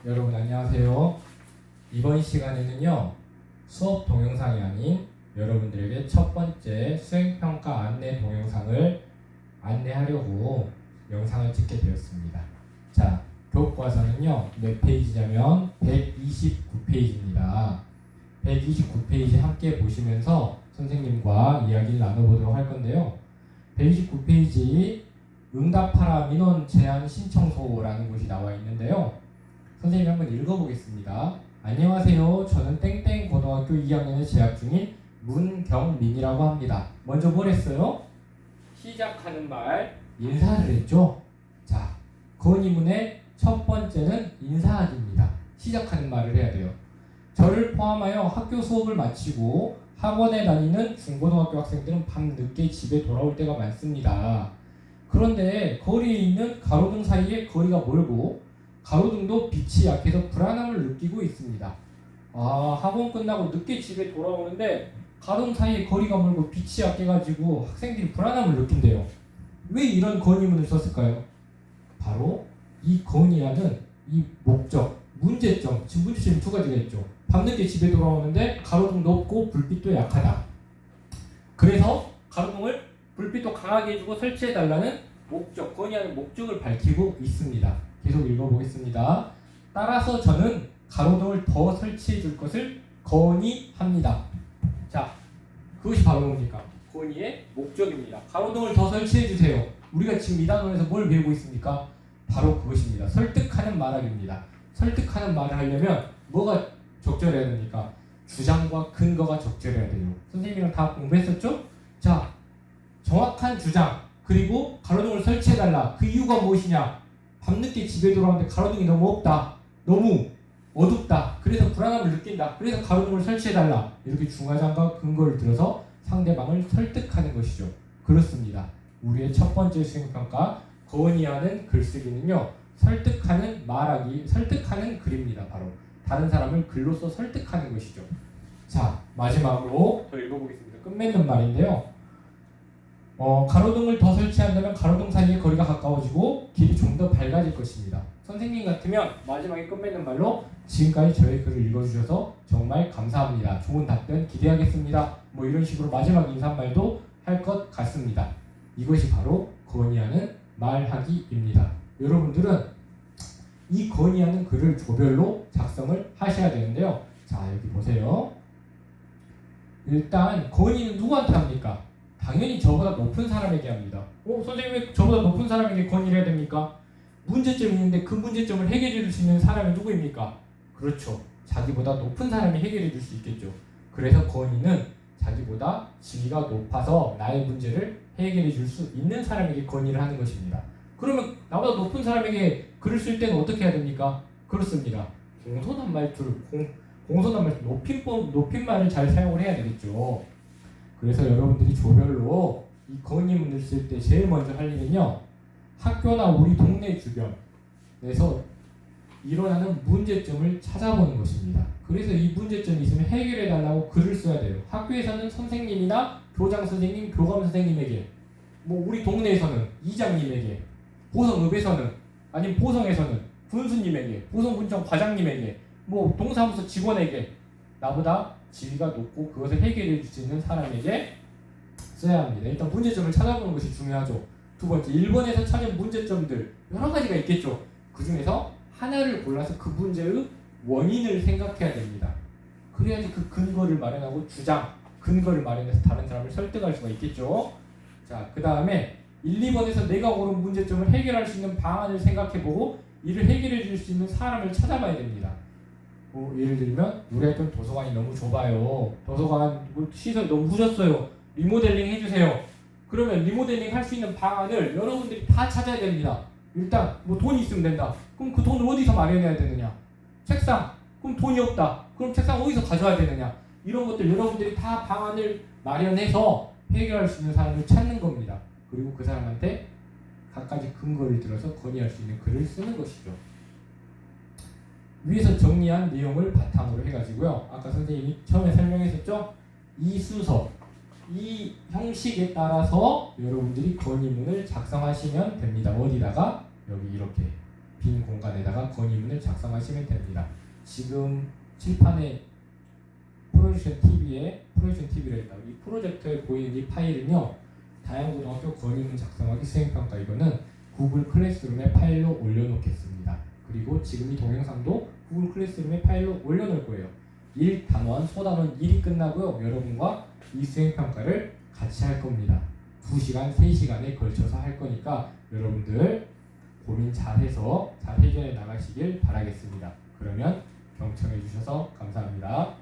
여러분 안녕하세요. 이번 시간에는요 수업 동영상이 아닌 여러분들에게 첫 번째 수행평가 안내 동영상을 안내하려고 영상을 찍게 되었습니다. 자, 교과서는요 몇 페이지냐면 129페이지입니다. 129페이지 함께 보시면서 선생님과 이야기를 나눠보도록 할 건데요. 129페이지 응답하라 민원 제안 신청서라는 곳이 나와 있는데요. 선생님이 한번 읽어보겠습니다. 안녕하세요. 저는 땡땡 고등학교 2학년에 재학 중인 문경민이라고 합니다. 먼저 뭘 했어요? 시작하는 말 인사를 했죠. 자, 건의문의 첫 번째는 인사하기입니다. 시작하는 말을 해야 돼요. 저를 포함하여 학교 수업을 마치고 학원에 다니는 중고등학교 학생들은 밤늦게 집에 돌아올 때가 많습니다. 그런데 거리에 있는 가로등 사이에 거리가 멀고 가로등도 빛이 약해서 불안함을 느끼고 있습니다. 학원 끝나고 늦게 집에 돌아오는데 가로등 사이에 거리가 멀고 빛이 약해가지고 학생들이 불안함을 느낀대요. 왜 이런 건의문을 썼을까요? 바로 이 건의하는 이 목적, 문제점, 지금 문제점이 두 가지가 있죠. 밤늦게 집에 돌아오는데 가로등도 없고 불빛도 약하다. 그래서 가로등을 불빛도 강하게 해주고 설치해달라는 목적, 건의하는 목적을 밝히고 있습니다. 계속 읽어보겠습니다. 따라서 저는 가로등을 더 설치해 줄 것을 건의합니다. 자, 그것이 바로 뭡니까? 건의의 목적입니다. 가로등을 더 설치해 주세요. 우리가 지금 이 단원에서 뭘 배우고 있습니까? 바로 그것입니다. 설득하는 말하기입니다. 설득하는 말을 하려면 뭐가 적절해야 됩니까? 주장과 근거가 적절해야 돼요. 선생님이랑 다 공부했었죠? 자, 정확한 주장 그리고 가로등을 설치해달라. 그 이유가 무엇이냐? 밤늦게 집에 돌아오는데 가로등이 너무 없다. 너무 어둡다. 그래서 불안함을 느낀다. 그래서 가로등을 설치해달라. 이렇게 중화장과 근거를 들어서 상대방을 설득하는 것이죠. 그렇습니다. 우리의 첫 번째 수행평가 건의하는 글쓰기는요. 설득하는 말하기, 설득하는 글입니다. 바로 다른 사람을 글로써 설득하는 것이죠. 자, 마지막으로 더 읽어보겠습니다. 끝맺는 말인데요. 가로등을 더 설치한다면 가로등 사이의 거리가 가까워지고 길이 좀 더 밝아질 것입니다. 선생님 같으면 마지막에 끝맺는 말로 지금까지 저의 글을 읽어주셔서 정말 감사합니다. 좋은 답변 기대하겠습니다. 뭐 이런 식으로 마지막 인사말도 할 것 같습니다. 이것이 바로 건의하는 말하기입니다. 여러분들은 이 건의하는 글을 조별로 작성을 하셔야 되는데요. 자, 여기 보세요. 일단 건의는 누구한테 합니까? 당연히 저보다 높은 사람에게 합니다. 선생님 왜 저보다 높은 사람에게 건의를 해야 됩니까? 문제점이 있는데 그 문제점을 해결해 줄 수 있는 사람이 누구입니까? 그렇죠. 자기보다 높은 사람이 해결해 줄 수 있겠죠. 그래서 건의는 자기보다 지위가 높아서 나의 문제를 해결해 줄 수 있는 사람에게 건의를 하는 것입니다. 그러면 나보다 높은 사람에게 글을 쓸 때는 어떻게 해야 됩니까? 그렇습니다. 공손한 말투를 높임말을 잘 사용을 해야 되겠죠. 그래서 여러분들이 조별로 이 건의문을 쓸 때 제일 먼저 할 일은요. 학교나 우리 동네 주변에서 일어나는 문제점을 찾아보는 것입니다. 그래서 이 문제점이 있으면 해결해달라고 글을 써야 돼요. 학교에서는 선생님이나 교장 선생님, 교감 선생님에게, 뭐 우리 동네에서는 이장님에게, 보성읍에서는 아니면 보성에서는 군수님에게, 보성군청 과장님에게, 뭐 동사무소 직원에게 나보다 지위가 높고 그것을 해결해 줄 수 있는 사람에게 써야 합니다. 일단 문제점을 찾아보는 것이 중요하죠. 두 번째, 1번에서 찾은 문제점들 여러 가지가 있겠죠. 그 중에서 하나를 골라서 그 문제의 원인을 생각해야 됩니다. 그래야지 그 근거를 마련하고 주장, 근거를 마련해서 다른 사람을 설득할 수가 있겠죠. 자, 그 다음에 1, 2번에서 내가 고른 문제점을 해결할 수 있는 방안을 생각해보고 이를 해결해 줄 수 있는 사람을 찾아봐야 됩니다. 예를 들면 우리 학교 도서관이 너무 좁아요. 도서관 시설 너무 후졌어요. 리모델링 해주세요. 그러면 리모델링 할 수 있는 방안을 여러분들이 다 찾아야 됩니다. 일단 뭐 돈이 있으면 된다. 그럼 그 돈을 어디서 마련해야 되느냐? 책상. 그럼 돈이 없다. 그럼 책상 어디서 가져와야 되느냐? 이런 것들 여러분들이 다 방안을 마련해서 해결할 수 있는 사람을 찾는 겁니다. 그리고 그 사람한테 갖가지 근거를 들어서 건의할 수 있는 글을 쓰는 것이죠. 위에서 정리한 내용을 바탕으로 해가지고요. 아까 선생님이 처음에 설명했었죠? 이 순서, 이 형식에 따라서 여러분들이 건의문을 작성하시면 됩니다. 어디다가? 여기 이렇게 빈 공간에다가 건의문을 작성하시면 됩니다. 지금 칠판에 프로젝션 TV를 했다. 이 프로젝터에 보이는 이 파일은요, 다양고등학교 건의문 작성하기 수행평가 이거는 구글 클래스룸에 파일로 올려놓겠습니다. 그리고 지금 이 동영상도 구글 클래스룸에 파일로 올려놓을 거예요. 1단원, 소단원 1이 끝나고요. 여러분과 이 수행평가를 같이 할 겁니다. 2시간, 3시간에 걸쳐서 할 거니까 여러분들 고민 잘해서 잘 해결해 나가시길 바라겠습니다. 그러면 경청해 주셔서 감사합니다.